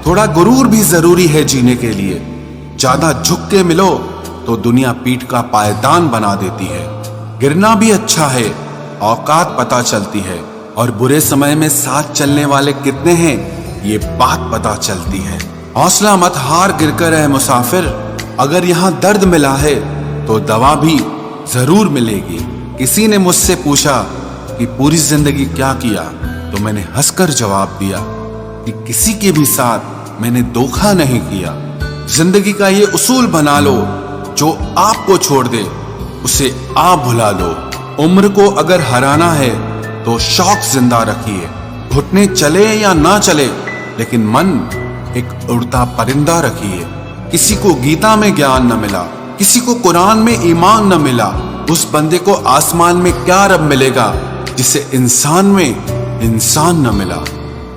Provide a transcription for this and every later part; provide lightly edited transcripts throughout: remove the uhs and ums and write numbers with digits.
थोड़ा गुरूर भी जरूरी है जीने के लिए। ज्यादा झुक के मिलो तो दुनिया पीठ का पायदान बना देती है। गिरना भी अच्छा है, औकात पता चलती है, और बुरे समय में साथ चलने वाले कितने हैं ये बात पता चलती है। हौसला मत हार, गिरकर है मुसाफिर। अगर यहाँ दर्द मिला है तो दवा भी जरूर मिलेगी। किसी ने मुझसे पूछा कि पूरी जिंदगी क्या किया, तो मैंने हंसकर जवाब दिया कि किसी के भी साथ मैंने धोखा नहीं किया। जिंदगी का ये उसूल बना लो, जो आपको छोड़ दे उसे आप भुला लो। उम्र को अगर हराना है तो शौक जिंदा रखिए। घुटने चले या ना चले, लेकिन मन एक उड़ता परिंदा रखिए। किसी को गीता में ज्ञान न मिला, किसी को कुरान में ईमान न मिला, उस बंदे को आसमान में क्या रब मिलेगा जिसे इंसान में इंसान न मिला।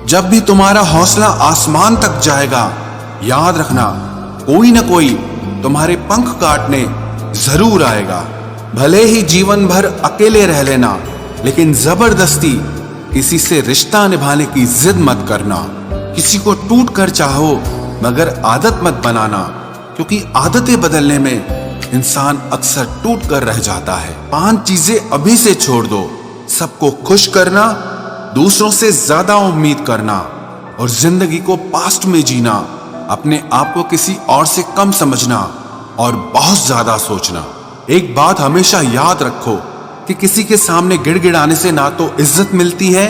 जब भी तुम्हारा हौसला आसमान तक जाएगा, याद रखना कोई न कोई तुम्हारे पंख काटने जरूर आएगा। भले ही जीवन भर अकेले रह लेना, लेकिन जबरदस्ती किसी से रिश्ता निभाने की जिद मत करना। किसी को टूट कर चाहो, मगर आदत मत बनाना, क्योंकि आदतें बदलने में इंसान अक्सर टूट कर रह जाता है। 5 चीजें अभी से छोड़ दो। सबको खुश करना, दूसरों से ज्यादा उम्मीद करना, और जिंदगी को पास्ट में जीना। अपने आप को किसी और से कम समझना और बहुत ज्यादा सोचना। एक बात हमेशा याद रखो कि किसी के सामने गिड़गिड़ाने से ना तो इज्जत मिलती है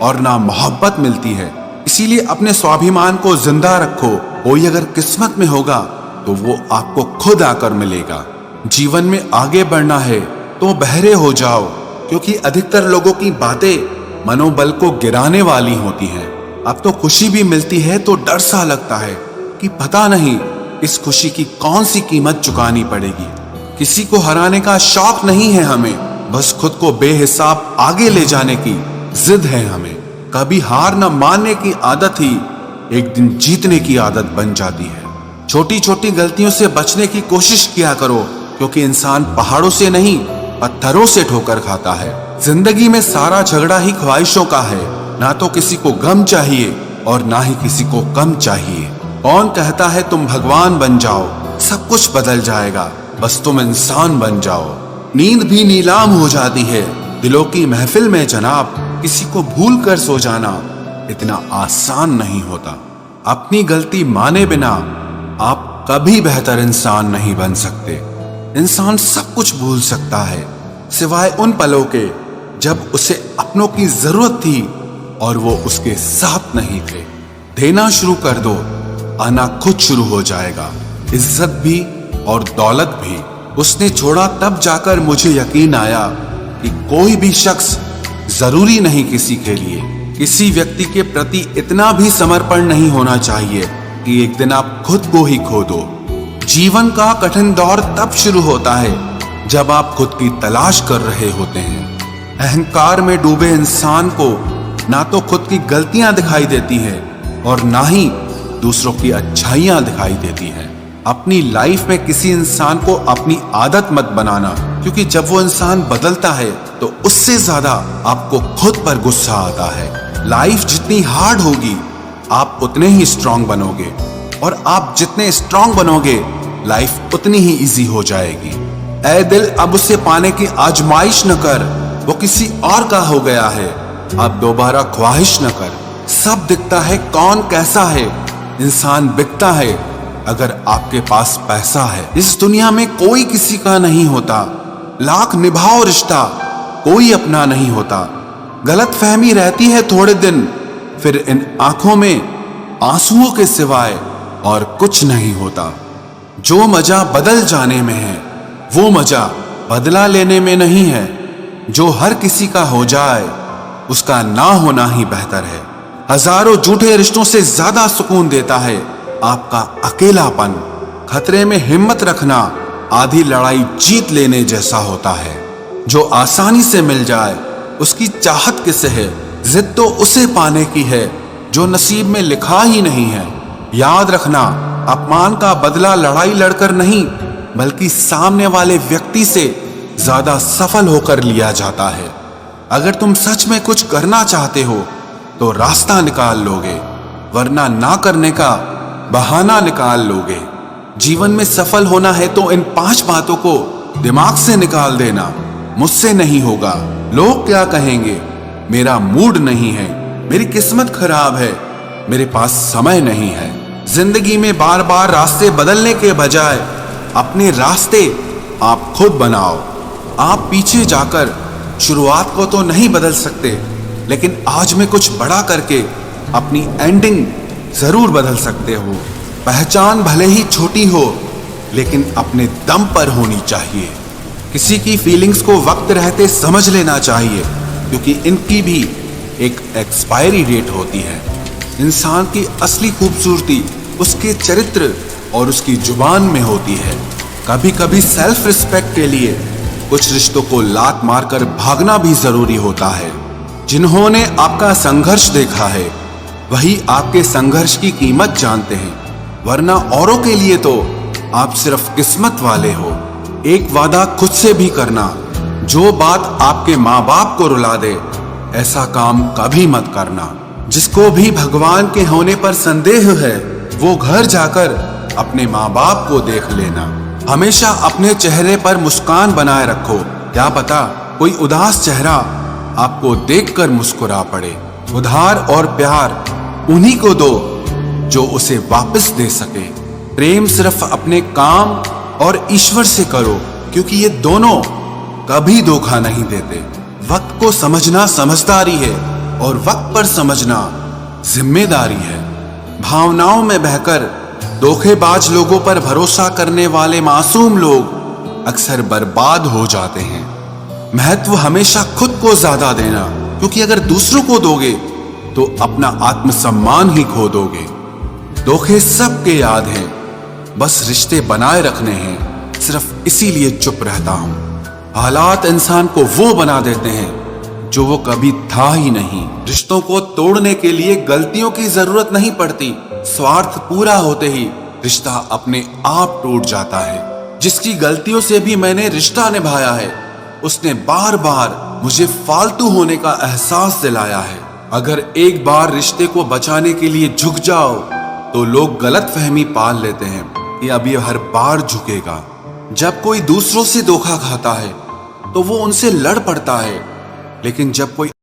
और ना मोहब्बत मिलती है। इसीलिए अपने स्वाभिमान को जिंदा रखो। कोई अगर किस्मत में होगा तो वो आपको खुद आकर मिलेगा। जीवन में आगे बढ़ना है तो बहरे हो जाओ, क्योंकि अधिकतर लोगों की बातें मनोबल को गिराने वाली होती हैं। अब तो खुशी भी मिलती है तो डर सा लगता है कि पता नहीं इस खुशी की कौन सी कीमत चुकानी पड़ेगी। किसी को हराने का शौक नहीं है हमें, बस खुद को बेहिसाब आगे ले जाने की जिद है हमें। कभी हार न मानने की आदत ही एक दिन जीतने की आदत बन जाती है। छोटी छोटी गलतियों से बचने की कोशिश किया करो, क्योंकि इंसान पहाड़ों से नहीं पत्थरों से ठोकर खाता है। जिंदगी में सारा झगड़ा ही ख्वाहिशों का है। ना तो किसी को गम चाहिए और ना ही किसी को कम चाहिए। कौन कहता है तुम भगवान बन जाओ, सब कुछ बदल जाएगा, बस तुम इंसान बन जाओ। नींद भी नीलाम हो जाती है दिलों की महफिल में जनाब। किसी को भूल कर सो जाना इतना आसान नहीं होता। अपनी गलती माने बिना आप कभी बेहतर इंसान नहीं बन सकते। इंसान सब कुछ भूल सकता है, सिवाय उन पलों के जब उसे अपनों की जरूरत थी और वो उसके साथ नहीं थे। देना शुरू कर दो, आना खुद शुरू हो जाएगा। इज्जत भी और दौलत भी उसने छोड़ा, तब जाकर मुझे यकीन आया कि कोई भी शख्स जरूरी नहीं किसी के लिए। किसी व्यक्ति के प्रति इतना भी समर्पण नहीं होना चाहिए कि एक दिन आप खुद को ही खो दो। जीवन का कठिन दौर तब शुरू होता है जब आप खुद की तलाश कर रहे होते हैं। अहंकार में डूबे इंसान को ना तो खुद की गलतियां दिखाई देती हैं और ना ही दूसरों की अच्छाइयां दिखाई देती हैं। अपनी लाइफ में किसी इंसान को अपनी आदत मत बनाना, क्योंकि जब वो इंसान बदलता है तो उससे ज्यादा आपको खुद पर गुस्सा आता है। लाइफ जितनी हार्ड होगी आप उतने ही स्ट्रांग बनोगे, और आप जितने स्ट्रांग बनोगे लाइफ उतनी ही इजी हो जाएगी। ऐ दिल, अब उसे पाने की आजमाइश न कर, वो किसी और का हो गया है, अब दोबारा ख्वाहिश न कर। सब दिखता है कौन कैसा है, इंसान बिकता है अगर आपके पास पैसा है। इस दुनिया में कोई किसी का नहीं होता, लाख निभाओ रिश्ता कोई अपना नहीं होता। गलत फहमी रहती है थोड़े दिन, फिर इन आंखों में आंसुओं के सिवाय और कुछ नहीं होता। जो मजा बदल जाने में है वो मजा बदला लेने में नहीं है। जो हर किसी का हो जाए उसका ना होना ही बेहतर है। हजारों झूठे रिश्तों से ज्यादा सुकून देता है आपका अकेलापन। खतरे में हिम्मत रखना आधी लड़ाई जीत लेने जैसा होता है। जो आसानी से मिल जाए उसकी चाहत किसे है, जिद तो उसे पाने की है जो नसीब में लिखा ही नहीं है। याद रखना, अपमान का बदला लड़ाई लड़कर नहीं, बल्कि सामने वाले व्यक्ति से ज्यादा सफल होकर लिया जाता है। अगर तुम सच में कुछ करना चाहते हो तो रास्ता निकाल लोगे, वरना ना करने का बहाना निकाल लोगे। जीवन में सफल होना है तो इन 5 बातों को दिमाग से निकाल देना। मुझसे नहीं होगा, लोग क्या कहेंगे, मेरा मूड नहीं है, मेरी किस्मत खराब है, मेरे पास समय नहीं है। जिंदगी में बार बार रास्ते बदलने के बजाय अपने रास्ते आप खुद बनाओ। आप पीछे जाकर शुरुआत को तो नहीं बदल सकते, लेकिन आज में कुछ बड़ा करके अपनी एंडिंग जरूर बदल सकते हो। पहचान भले ही छोटी हो, लेकिन अपने दम पर होनी चाहिए। किसी की फीलिंग्स को वक्त रहते समझ लेना चाहिए, क्योंकि इनकी भी एक एक्सपायरी डेट होती है। इंसान की असली खूबसूरती उसके चरित्र और उसकी जुबान में होती है। कभी कभी सेल्फ रिस्पेक्ट के लिए कुछ रिश्तों को लात मारकर भागना भी जरूरी होता है। जिन्होंने आपका संघर्ष देखा है वही आपके संघर्ष की कीमत जानते हैं, वरना औरों के लिए तो आप सिर्फ किस्मत वाले हो। एक वादा खुद से भी करना, जो बात आपके माँ बाप को रुला दे ऐसा काम कभी मत करना। जिसको भी भगवान के होने पर संदेह है वो घर जाकर अपने माँ बाप को देख लेना। हमेशा अपने चेहरे पर मुस्कान बनाए रखो, क्या पता कोई उदास चेहरा आपको देखकर मुस्कुरा पड़े। उधार और प्यार उन्हीं को दो जो उसे वापस दे सके। प्रेम सिर्फ अपने काम और ईश्वर से करो, क्योंकि ये दोनों कभी धोखा नहीं देते। वक्त को समझना समझदारी है और वक्त पर समझना जिम्मेदारी है। भावनाओं में बहकर धोखेबाज लोगों पर भरोसा करने वाले मासूम लोग अक्सर बर्बाद हो जाते हैं। महत्व हमेशा खुद को ज्यादा देना, क्योंकि अगर दूसरों को दोगे तो अपना आत्मसम्मान ही खो दोगे। धोखे सबके याद हैं, बस रिश्ते बनाए रखने हैं, सिर्फ इसीलिए चुप रहता हूं। हालात इंसान को वो बना देते हैं जो वो कभी था ही नहीं। रिश्तों को तोड़ने के लिए गलतियों की जरूरत नहीं पड़ती, स्वार्थ पूरा होते ही रिश्ता अपने आप टूट जाता है। जिसकी गलतियों से भी मैंने रिश्ता निभाया है उसने बार बार मुझे फालतू होने का एहसास दिलाया है। अगर एक बार रिश्ते को बचाने के लिए झुक जाओ तो लोग गलतफहमी पाल लेते हैं कि अब ये हर बार झुकेगा। जब कोई दूसरों से धोखा खाता है तो वो उनसे लड़ पड़ता है, लेकिन जब कोई